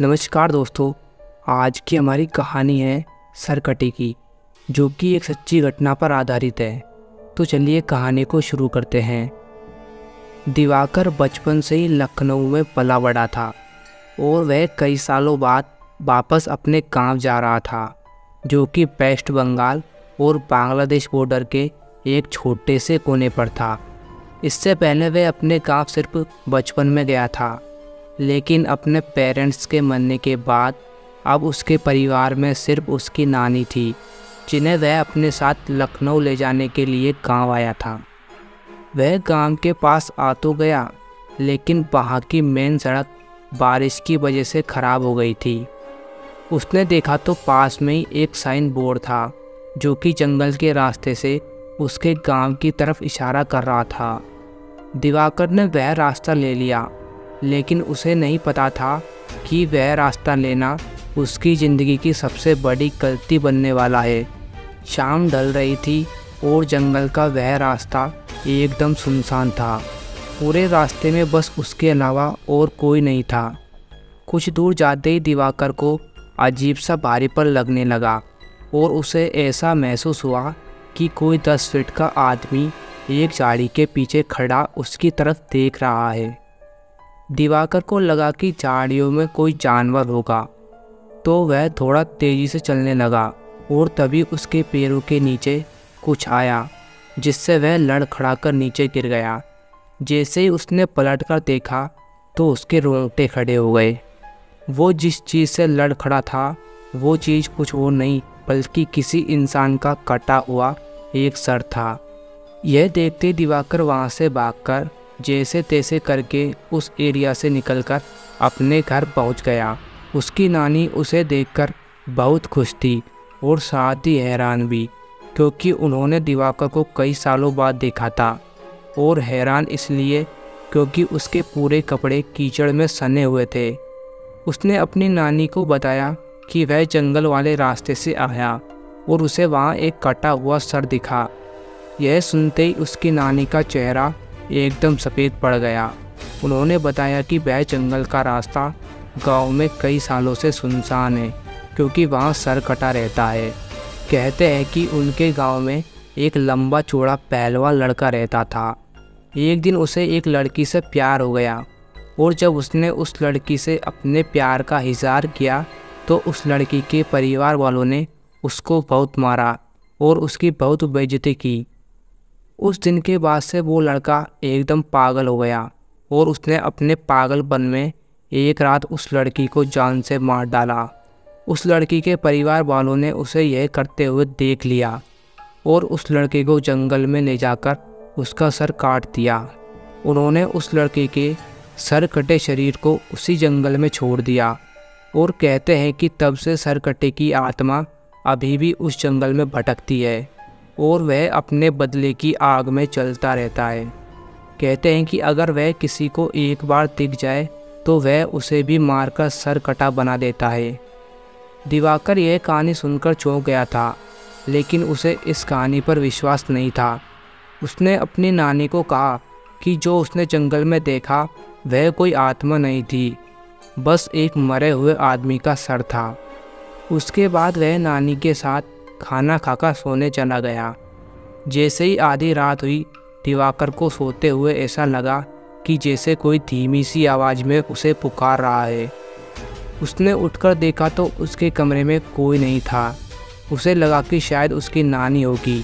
नमस्कार दोस्तों। आज की हमारी कहानी है सरकटे की, जो कि एक सच्ची घटना पर आधारित है। तो चलिए कहानी को शुरू करते हैं। दिवाकर बचपन से ही लखनऊ में पला बड़ा था और वह कई सालों बाद वापस अपने गांव जा रहा था, जो कि वेस्ट बंगाल और बांग्लादेश बॉर्डर के एक छोटे से कोने पर था। इससे पहले वह अपने गांव सिर्फ बचपन में गया था, लेकिन अपने पेरेंट्स के मरने के बाद अब उसके परिवार में सिर्फ उसकी नानी थी, जिन्हें वह अपने साथ लखनऊ ले जाने के लिए गांव आया था। वह गांव के पास आ तो गया, लेकिन वहाँ की मेन सड़क बारिश की वजह से ख़राब हो गई थी। उसने देखा तो पास में ही एक साइन बोर्ड था, जो कि जंगल के रास्ते से उसके गांव की तरफ इशारा कर रहा था। दिवाकर ने वह रास्ता ले लिया, लेकिन उसे नहीं पता था कि वह रास्ता लेना उसकी ज़िंदगी की सबसे बड़ी गलती बनने वाला है। शाम ढल रही थी और जंगल का वह रास्ता एकदम सुनसान था। पूरे रास्ते में बस उसके अलावा और कोई नहीं था। कुछ दूर जाते ही दिवाकर को अजीब सा भारीपन लगने लगा और उसे ऐसा महसूस हुआ कि कोई 10 फीट का आदमी एक झाड़ी के पीछे खड़ा उसकी तरफ देख रहा है। दिवाकर को लगा कि झाड़ियों में कोई जानवर होगा, तो वह थोड़ा तेज़ी से चलने लगा और तभी उसके पैरों के नीचे कुछ आया, जिससे वह लड़खड़ाकर नीचे गिर गया। जैसे ही उसने पलटकर देखा तो उसके रोंगटे खड़े हो गए। वो जिस चीज़ से लड़खड़ा था वो चीज़ कुछ और नहीं बल्कि किसी इंसान का कटा हुआ एक सर था। यह देखते दिवाकर वहाँ से भागकर जैसे तैसे करके उस एरिया से निकलकर अपने घर पहुंच गया। उसकी नानी उसे देखकर बहुत खुश थी और साथ ही हैरान भी, क्योंकि उन्होंने दिवाकर को कई सालों बाद देखा था। और हैरान इसलिए क्योंकि उसके पूरे कपड़े कीचड़ में सने हुए थे। उसने अपनी नानी को बताया कि वह जंगल वाले रास्ते से आया और उसे वहाँ एक कटा हुआ सर दिखा। यह सुनते ही उसकी नानी का चेहरा एकदम सफ़ेद पड़ गया। उन्होंने बताया कि वह जंगल का रास्ता गांव में कई सालों से सुनसान है, क्योंकि वहां सर कटा रहता है। कहते हैं कि उनके गांव में एक लंबा चौड़ा पहलवान लड़का रहता था। एक दिन उसे एक लड़की से प्यार हो गया और जब उसने उस लड़की से अपने प्यार का इज़हार किया तो उस लड़की के परिवार वालों ने उसको बहुत मारा और उसकी बहुत बेइज्जती की। उस दिन के बाद से वो लड़का एकदम पागल हो गया और उसने अपने पागलपन में एक रात उस लड़की को जान से मार डाला। उस लड़की के परिवार वालों ने उसे यह करते हुए देख लिया और उस लड़के को जंगल में ले जाकर उसका सर काट दिया। उन्होंने उस लड़के के सर कटे शरीर को उसी जंगल में छोड़ दिया और कहते हैं कि तब से सर कटे की आत्मा अभी भी उस जंगल में भटकती है और वह अपने बदले की आग में चलता रहता है। कहते हैं कि अगर वह किसी को एक बार दिख जाए तो वह उसे भी मारकर सर कटा बना देता है। दिवाकर यह कहानी सुनकर चौंक गया था, लेकिन उसे इस कहानी पर विश्वास नहीं था। उसने अपनी नानी को कहा कि जो उसने जंगल में देखा वह कोई आत्मा नहीं थी, बस एक मरे हुए आदमी का सर था। उसके बाद वह नानी के साथ खाना खाकर सोने चला गया। जैसे ही आधी रात हुई, दिवाकर को सोते हुए ऐसा लगा कि जैसे कोई धीमी सी आवाज़ में उसे पुकार रहा है। उसने उठकर देखा तो उसके कमरे में कोई नहीं था। उसे लगा कि शायद उसकी नानी होगी,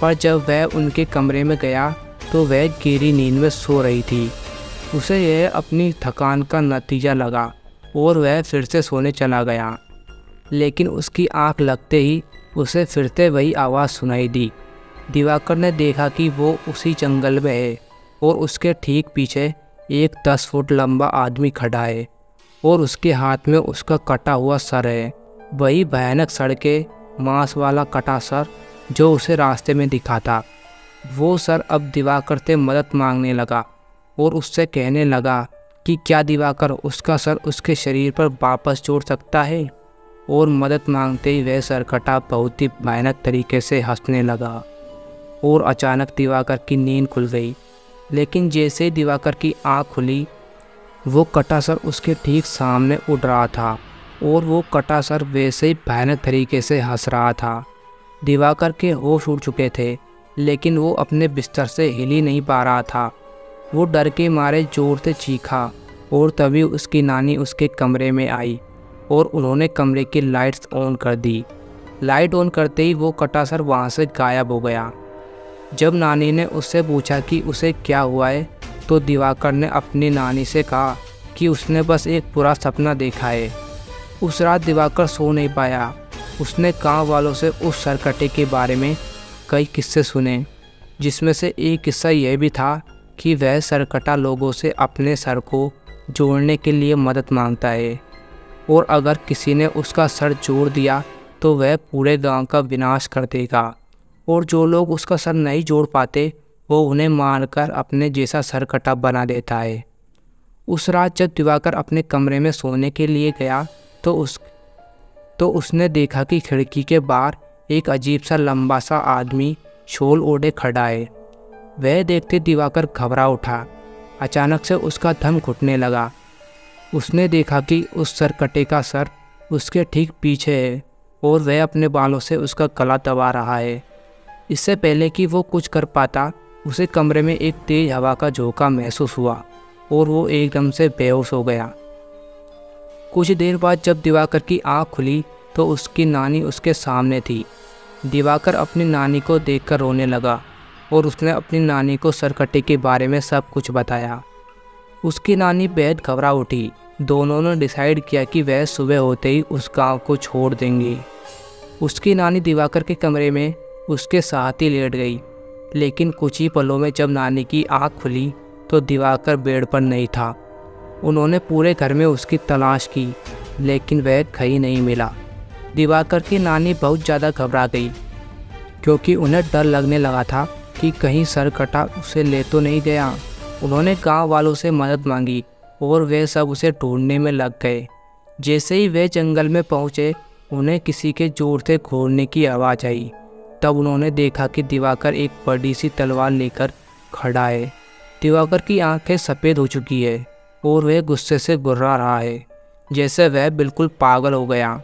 पर जब वह उनके कमरे में गया तो वह गहरी नींद में सो रही थी। उसे यह अपनी थकान का नतीजा लगा और वह फिर से सोने चला गया, लेकिन उसकी आंख लगते ही उसे फिर से वही आवाज़ सुनाई दी। दिवाकर ने देखा कि वो उसी जंगल में है और उसके ठीक पीछे एक 10 फुट लंबा आदमी खड़ा है और उसके हाथ में उसका कटा हुआ सर है। वही भयानक सड़के मांस वाला कटा सर जो उसे रास्ते में दिखा था। वो सर अब दिवाकर से मदद मांगने लगा और उससे कहने लगा कि क्या दिवाकर उसका सर उसके शरीर पर वापस जोड़ सकता है। और मदद मांगते ही वह सरकटा बहुत ही भयानक तरीके से हंसने लगा और अचानक दिवाकर की नींद खुल गई। लेकिन जैसे ही दिवाकर की आँख खुली वो कटा सर उसके ठीक सामने उड़ रहा था और वो कटा सर वैसे ही भयानक तरीके से हंस रहा था। दिवाकर के होश उड़ चुके थे, लेकिन वो अपने बिस्तर से हिल ही नहीं पा रहा था। वो डर के मारे जोर से चीखा और तभी उसकी नानी उसके कमरे में आई और उन्होंने कमरे की लाइट्स ऑन कर दी। लाइट ऑन करते ही वो कटा सर वहाँ से गायब हो गया। जब नानी ने उससे पूछा कि उसे क्या हुआ है, तो दिवाकर ने अपनी नानी से कहा कि उसने बस एक बुरा सपना देखा है। उस रात दिवाकर सो नहीं पाया। उसने गाँव वालों से उस सरकटे के बारे में कई किस्से सुने, जिसमें से एक किस्सा यह भी था कि वह सरकटा लोगों से अपने सर को जोड़ने के लिए मदद मांगता है और अगर किसी ने उसका सर जोड़ दिया तो वह पूरे गांव का विनाश कर देगा, और जो लोग उसका सर नहीं जोड़ पाते वो उन्हें मारकर अपने जैसा सरकटा बना देता है। उस रात जब दिवाकर अपने कमरे में सोने के लिए गया तो उसने देखा कि खिड़की के बाहर एक अजीब सा लंबा सा आदमी शॉल ओढ़े खड़ा है। वह देखते दिवाकर घबरा उठा। अचानक से उसका दम घुटने लगा। उसने देखा कि उस सरकटे का सर उसके ठीक पीछे है और वह अपने बालों से उसका गला दबा रहा है। इससे पहले कि वो कुछ कर पाता, उसे कमरे में एक तेज हवा का झोंका महसूस हुआ और वो एकदम से बेहोश हो गया। कुछ देर बाद जब दिवाकर की आंख खुली तो उसकी नानी उसके सामने थी। दिवाकर अपनी नानी को देखकर रोने लगा और उसने अपनी नानी को सरकटे के बारे में सब कुछ बताया। उसकी नानी बेहद घबरा उठी। दोनों ने डिसाइड किया कि वह सुबह होते ही उस गांव को छोड़ देंगे। उसकी नानी दिवाकर के कमरे में उसके साथ ही लेट गई, लेकिन कुछ ही पलों में जब नानी की आंख खुली तो दिवाकर बेड पर नहीं था। उन्होंने पूरे घर में उसकी तलाश की, लेकिन वह कहीं नहीं मिला। दिवाकर की नानी बहुत ज़्यादा घबरा गई, क्योंकि उन्हें डर लगने लगा था कि कहीं सरकटा उसे ले तो नहीं गया। उन्होंने गांव वालों से मदद मांगी और वे सब उसे ढूंढने में लग गए। जैसे ही वे जंगल में पहुंचे, उन्हें किसी के जोर से घूरने की आवाज़ आई। तब उन्होंने देखा कि दिवाकर एक बड़ी सी तलवार लेकर खड़ा है। दिवाकर की आंखें सफ़ेद हो चुकी है और वह गुस्से से गुर्रा रहा है, जैसे वह बिल्कुल पागल हो गया।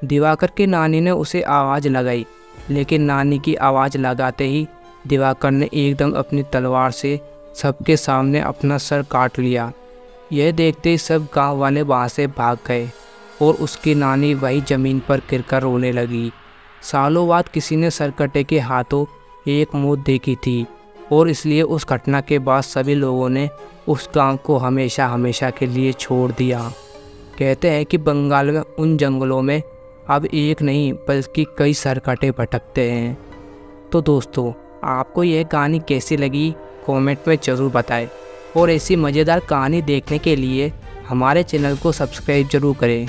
दिवाकर की नानी ने उसे आवाज़ लगाई, लेकिन नानी की आवाज़ लगाते ही दिवाकर ने एकदम अपनी तलवार से सबके सामने अपना सर काट लिया। यह देखते ही सब गांव वाले वहाँ से भाग गए और उसकी नानी वही ज़मीन पर गिरकर रोने लगी। सालों बाद किसी ने सरकटे के हाथों एक मौत देखी थी और इसलिए उस घटना के बाद सभी लोगों ने उस गांव को हमेशा हमेशा के लिए छोड़ दिया। कहते हैं कि बंगाल में उन जंगलों में अब एक नहीं बल्कि कई सरकटे भटकते हैं। तो दोस्तों, आपको यह कहानी कैसी लगी कमेंट में ज़रूर बताएं और ऐसी मज़ेदार कहानी देखने के लिए हमारे चैनल को सब्सक्राइब ज़रूर करें।